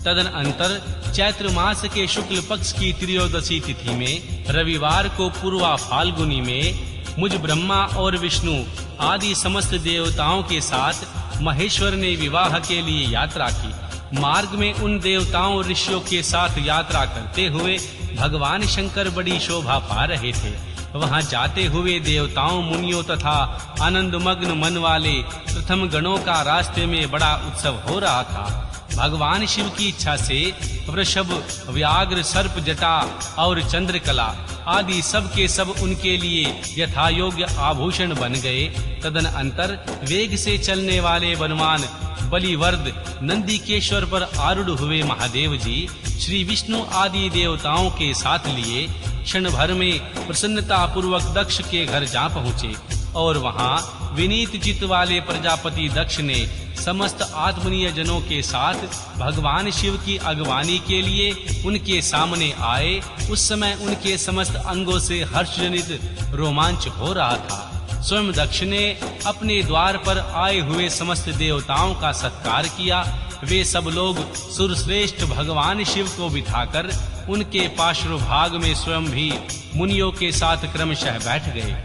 तदनंतर चैत्र मास के शुक्ल पक्ष की त्रयोदशी तिथि में रविवार को पूर्वा फाल्गुनी में मुझ ब्रह्मा और विष्णु आदि समस्त देवताओं के साथ महेश्वर ने विवाह के लिए यात्रा की। मार्ग में उन देवताओं ऋषियों के साथ यात्रा करते हुए भगवान शंकर बड़ी शोभा पा रहे थे। वहां जाते हुए देवताओं, मुनियों तथा आनंदमग्न मन वाले प्रथम गणों का रास्ते में बड़ा उत्सव हो रहा था। भगवान शिव की इच्छा से वृषभ, व्याघ्र, सर्प, जटा और चंद्रकला आदि सब के सब उनके लिए यथा योग्य आभूषण बन गए। तदनंतर वेग से चलने वाले बलवान बलिवर्द नंदीकेश्वर पर आरूढ़ हुए महादेव जी श्री विष्णु आदि देवताओं के साथ लिए क्षण भर में प्रसन्नता पूर्वक दक्ष के घर जा पहुँचे और वहां विनीत चित्त वाले प्रजापति दक्ष ने समस्त आत्मनीय जनों के साथ भगवान शिव की अगवानी के लिए उनके सामने आए। उस समय उनके समस्त अंगों से हर्षजनित रोमांच हो रहा था। स्वयं दक्ष ने अपने द्वार पर आए हुए समस्त देवताओं का सत्कार किया। वे सब लोग सुरश्रेष्ठ भगवान शिव को बिठाकर उनके पार्श्वभाग में स्वयं भी मुनियों के साथ क्रमशः बैठ गए।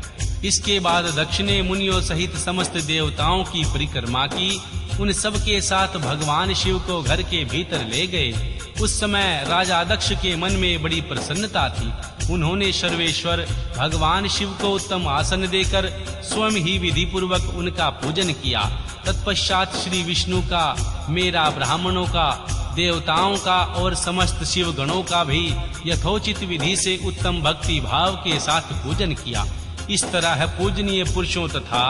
इसके बाद दक्ष ने मुनियों सहित समस्त देवताओं की परिक्रमा की। उन सब के साथ भगवान शिव को घर के भीतर ले गए। उस समय राजा दक्ष के मन में बड़ी प्रसन्नता थी। उन्होंने सर्वेश्वर भगवान शिव को उत्तम आसन देकर स्वयं ही विधि पूर्वक उनका पूजन किया। तत्पश्चात श्री विष्णु का, मेरा, ब्राह्मणों का, देवताओं का और समस्त शिव गणों का भी यथोचित विधि से उत्तम भक्ति भाव के साथ पूजन किया। इस तरह पूजनीय पुरुषों तथा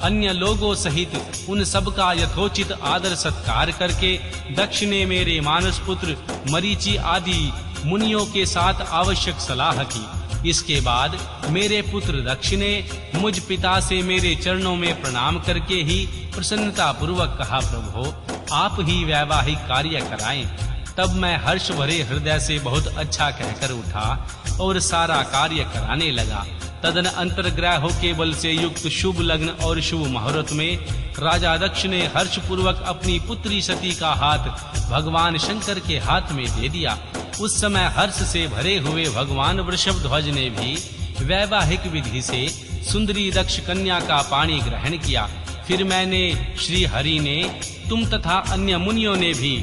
अन्य लोगों सहित उन सब का यथोचित आदर सत्कार करके दक्ष ने मेरे मानस पुत्र मरीचि आदि मुनियों के साथ आवश्यक सलाह की। इसके बाद मेरे पुत्र दक्ष ने मुझ पिता से मेरे चरणों में प्रणाम करके ही प्रसन्नता पूर्वक कहा, प्रभु आप ही वैवाहिक कार्य कराएं। तब मैं हर्ष भरे हृदय से बहुत अच्छा कहकर उठा और सारा कार्य कराने लगा। तदन अंतर्ग्रहों के बल से युक्त शुभ लग्न और शुभ मुहूर्त में राजा दक्ष ने हर्ष पूर्वक अपनी पुत्री सती का हाथ भगवान शंकर के हाथ में दे दिया। उस समय हर्ष से भरे हुए भगवान वृषभध्वज ने भी वैवाहिक विधि से सुंदरी दक्ष कन्या का पाणी ग्रहण किया। फिर मैंने, श्री हरि ने, तुम तथा अन्य मुनियों ने भी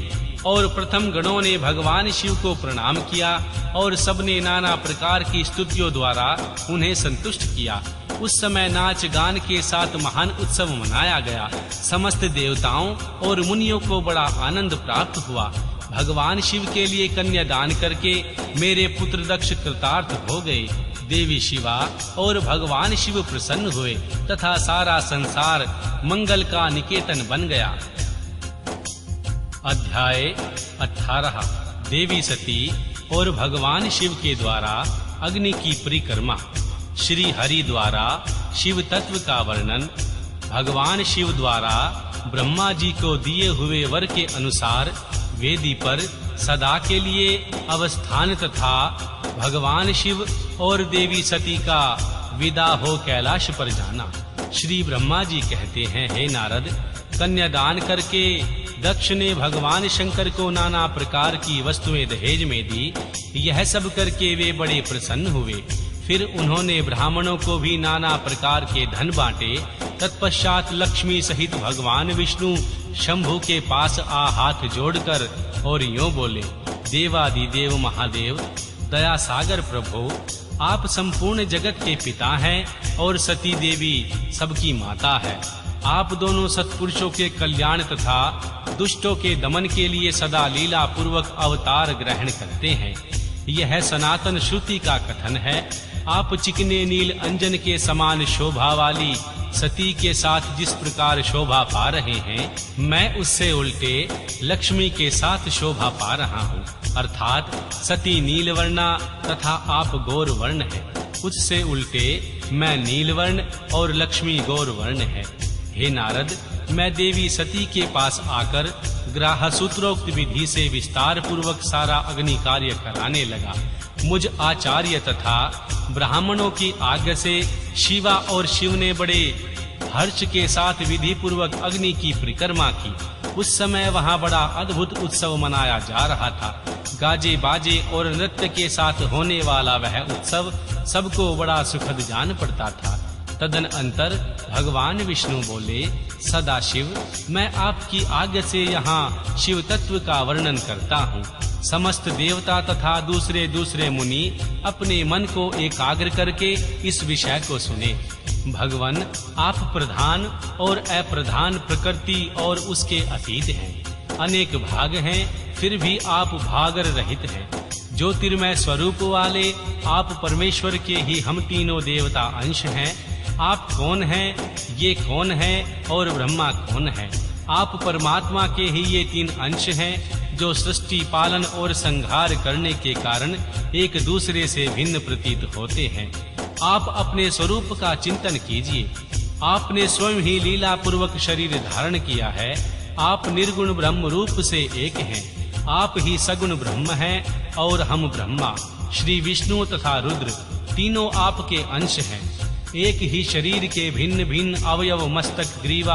और प्रथम गणों ने भगवान शिव को प्रणाम किया और सबने नाना प्रकार की स्तुतियों द्वारा उन्हें संतुष्ट किया। उस समय नाच गान के साथ महान उत्सव मनाया गया। समस्त देवताओं और मुनियों को बड़ा आनंद प्राप्त हुआ। भगवान शिव के लिए कन्या दान करके मेरे पुत्र दक्ष कृतार्थ हो गए। देवी शिवा और भगवान शिव प्रसन्न हुए तथा सारा संसार मंगल का निकेतन बन गया। अध्याय 18 देवी सती और भगवान शिव के द्वारा अग्नि की परिक्रमा। श्री हरि द्वारा शिव तत्व का वर्णन। भगवान शिव द्वारा ब्रह्मा जी को दिए हुए वर के अनुसार वेदी पर सदा के लिए अवस्थान तथा भगवान शिव और देवी सती का विदा हो कैलाश पर जाना। श्री ब्रह्मा जी कहते हैं, हे नारद, कन्यादान करके दक्ष ने भगवान शंकर को नाना प्रकार की वस्तुएं दहेज में दी। यह सब करके वे बड़े प्रसन्न हुए। फिर उन्होंने ब्राह्मणों को भी नाना प्रकार के धन बांटे। तत्पश्चात लक्ष्मी सहित भगवान विष्णु शंभु के पास आ हाथ जोड़कर और यूं बोले, देवादिदेव महादेव, दया सागर प्रभु, आप संपूर्ण जगत के पिता हैं और सती देवी सबकी माता है। आप दोनों सत्पुरुषों के कल्याण तथा दुष्टों के दमन के लिए सदा लीला पूर्वक अवतार ग्रहण करते हैं। यह सनातन श्रुति का कथन है। आप चिकने नील अंजन के समान शोभा वाली सती के साथ जिस प्रकार शोभा पा रहे हैं, मैं उससे उल्टे लक्ष्मी के साथ शोभा पा रहा हूँ। अर्थात सती नीलवर्णा तथा आप गौर वर्ण है। उससे उल्टे मैं नीलवर्ण और लक्ष्मी गौर वर्ण है। हे नारद, मैं देवी सती के पास आकर ग्राह सूत्रोक्त विधि से विस्तार पूर्वक सारा अग्नि कार्य कराने लगा। मुझ आचार्य तथा ब्राह्मणों की आज्ञा से शिवा और शिव ने बड़े हर्ष के साथ विधि पूर्वक अग्नि की परिक्रमा की। उस समय वहां बड़ा अद्भुत उत्सव मनाया जा रहा था। गाजे बाजे और नृत्य के साथ होने वाला वह उत्सव सबको बड़ा सुखद जान पड़ता था। तदनंतर भगवान विष्णु बोले, सदाशिव, मैं आपकी आज्ञा से यहाँ शिव तत्व का वर्णन करता हूँ। समस्त देवता तथा दूसरे दूसरे मुनि अपने मन को एकाग्र करके इस विषय को सुने। भगवान, आप प्रधान और अप्रधान प्रकृति और उसके अतीत हैं। अनेक भाग हैं, फिर भी आप भागर रहित हैं। ज्योतिर्मय स्वरूप वाले आप परमेश्वर के ही हम तीनों देवता अंश हैं। आप कौन हैं, ये कौन है और ब्रह्मा कौन है? आप परमात्मा के ही ये तीन अंश हैं जो सृष्टि पालन और संहार करने के कारण एक दूसरे से भिन्न प्रतीत होते हैं। आप अपने स्वरूप का चिंतन कीजिए। आपने स्वयं ही लीला पूर्वक शरीर धारण किया है। आप निर्गुण ब्रह्म रूप से एक हैं। आप ही सगुण ब्रह्म हैं और हम ब्रह्मा, श्री विष्णु तथा रुद्र तीनों आपके अंश हैं। एक ही शरीर के भिन्न भिन्न अवयव मस्तक, ग्रीवा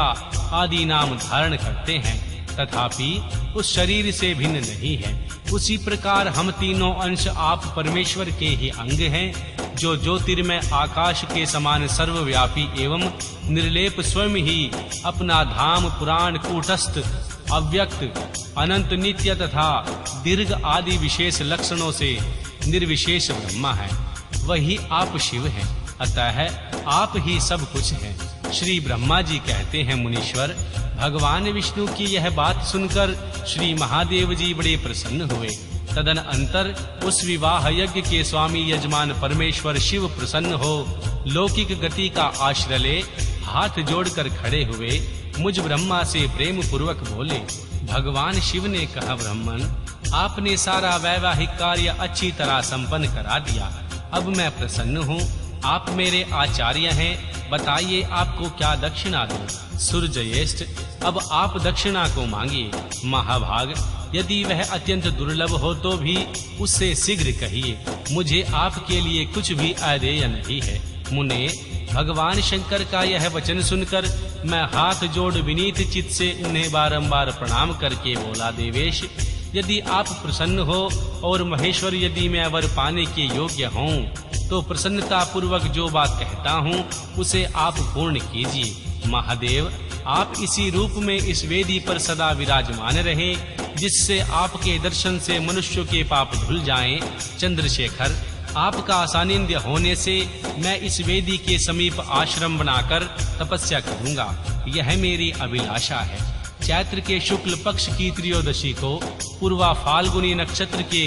आदि नाम धारण करते हैं, तथापि उस शरीर से भिन्न नहीं है। उसी प्रकार हम तीनों अंश आप परमेश्वर के ही अंग हैं, जो ज्योतिर्मय आकाश के समान सर्वव्यापी एवं निर्लेप स्वयं ही अपना धाम पुराण, कूटस्थ, अव्यक्त, अनंत, नित्य तथा दीर्घ आदि विशेष लक्षणों से निर्विशेष ब्रह्मा है। वही आप शिव हैं। अतः आप ही सब कुछ हैं। श्री ब्रह्मा जी कहते हैं, मुनीश्वर, भगवान विष्णु की यह बात सुनकर श्री महादेव जी बड़े प्रसन्न हुए। तदनंतर उस विवाह यज्ञ के स्वामी यजमान परमेश्वर शिव प्रसन्न हो लौकिक गति का आश्रय ले हाथ जोड़कर खड़े हुए मुझ ब्रह्मा से प्रेम पूर्वक बोले। भगवान शिव ने कहा, ब्राह्मण, आपने सारा वैवाहिक कार्य अच्छी तरह संपन्न करा दिया। अब मैं प्रसन्न हूँ। आप मेरे आचार्य हैं। बताइए आपको क्या दक्षिणा दूं? सूर्यज्येष्ठ, अब आप दक्षिणा को मांगिए। महाभाग, यदि वह अत्यंत दुर्लभ हो तो भी उससे शीघ्र कहिए। मुझे आपके लिए कुछ भी अदेय नहीं है। मुने, भगवान शंकर का यह वचन सुनकर मैं हाथ जोड़ विनीत चित्त से उन्हें बारंबार प्रणाम करके बोला, देवेश, यदि आप प्रसन्न हो और महेश्वर, यदि मैं वर पाने के योग्य हूँ तो प्रसन्नता पूर्वक जो बात कहता हूँ उसे आप पूर्ण कीजिए। महादेव, आप इसी रूप में इस वेदी पर सदा विराजमान रहें, जिससे आपके दर्शन से मनुष्य के पाप धुल जाएं। चंद्रशेखर, आपका सानिध्य होने से मैं इस वेदी के समीप आश्रम बनाकर तपस्या करूंगा। यह मेरी अभिलाषा है। चैत्र के शुक्ल पक्ष की त्रयोदशी को पूर्वा फाल्गुनी नक्षत्र के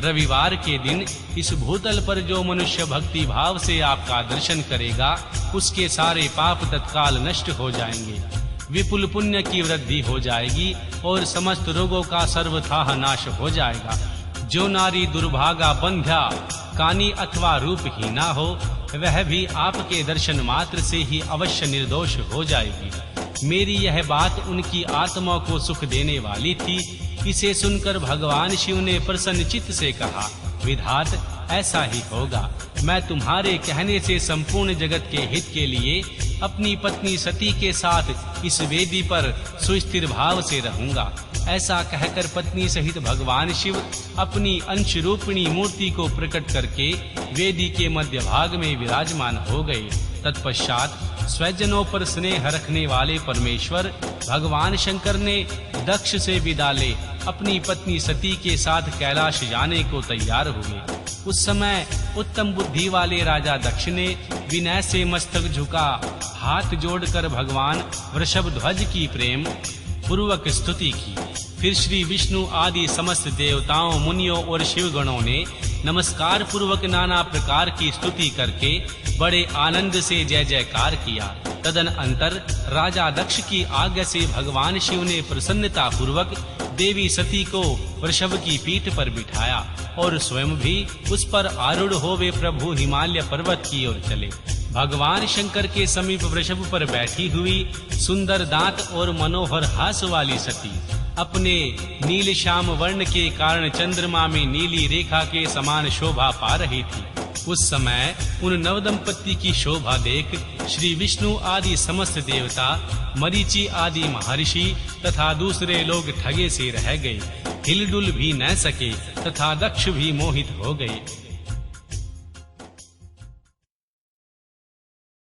रविवार के दिन इस भूतल पर जो मनुष्य भक्ति भाव से आपका दर्शन करेगा, उसके सारे पाप तत्काल नष्ट हो जाएंगे, विपुल पुण्य की वृद्धि हो जाएगी और समस्त रोगों का सर्वथा नाश हो जाएगा। जो नारी दुर्भागा, बंध्या, कानी अथवा रूपहीना हो, वह भी आपके दर्शन मात्र से ही अवश्य निर्दोष हो जाएगी। मेरी यह बात उनकी आत्मा को सुख देने वाली थी। इसे सुनकर भगवान शिव ने प्रसन्न चित्त से कहा, विधात, ऐसा ही होगा। मैं तुम्हारे कहने से संपूर्ण जगत के हित के लिए अपनी पत्नी सती के साथ इस वेदी पर सुस्थिर भाव से रहूंगा। ऐसा कहकर पत्नी सहित भगवान शिव अपनी अंश रूपिणी मूर्ति को प्रकट करके वेदी के मध्य भाग में विराजमान हो गए। तत्पश्चात स्वजनों पर स्नेह रखने वाले परमेश्वर भगवान शंकर ने दक्ष से विदा ले अपनी पत्नी सती के साथ कैलाश जाने को तैयार हुए। उस समय उत्तम बुद्धि वाले राजा दक्ष ने विनय से मस्तक झुका हाथ जोड़कर भगवान वृषभध्वज की प्रेम पूर्वक स्तुति की। फिर श्री विष्णु आदि समस्त देवताओं, मुनियों और शिवगणों ने नमस्कार पूर्वक नाना प्रकार की स्तुति करके बड़े आनंद से जय जयकार किया। तदनंतर राजा दक्ष की आज्ञा से भगवान शिव ने प्रसन्नता पूर्वक देवी सती को वृषभ की पीठ पर बिठाया और स्वयं भी उस पर आरूढ़ हो वे प्रभु हिमालय पर्वत की ओर चले। भगवान शंकर के समीप वृषभ पर बैठी हुई सुंदर दांत और मनोहर हास वाली सती अपने नील श्याम वर्ण के कारण चंद्रमा में नीली रेखा के समान शोभा पा रही थी। उस समय उन नवदंपति की शोभा देख श्री विष्णु आदि समस्त देवता, मरीचि आदि महर्षि तथा दूसरे लोग ठगे से रह गए, हिलडुल भी न सके तथा दक्ष भी मोहित हो गए।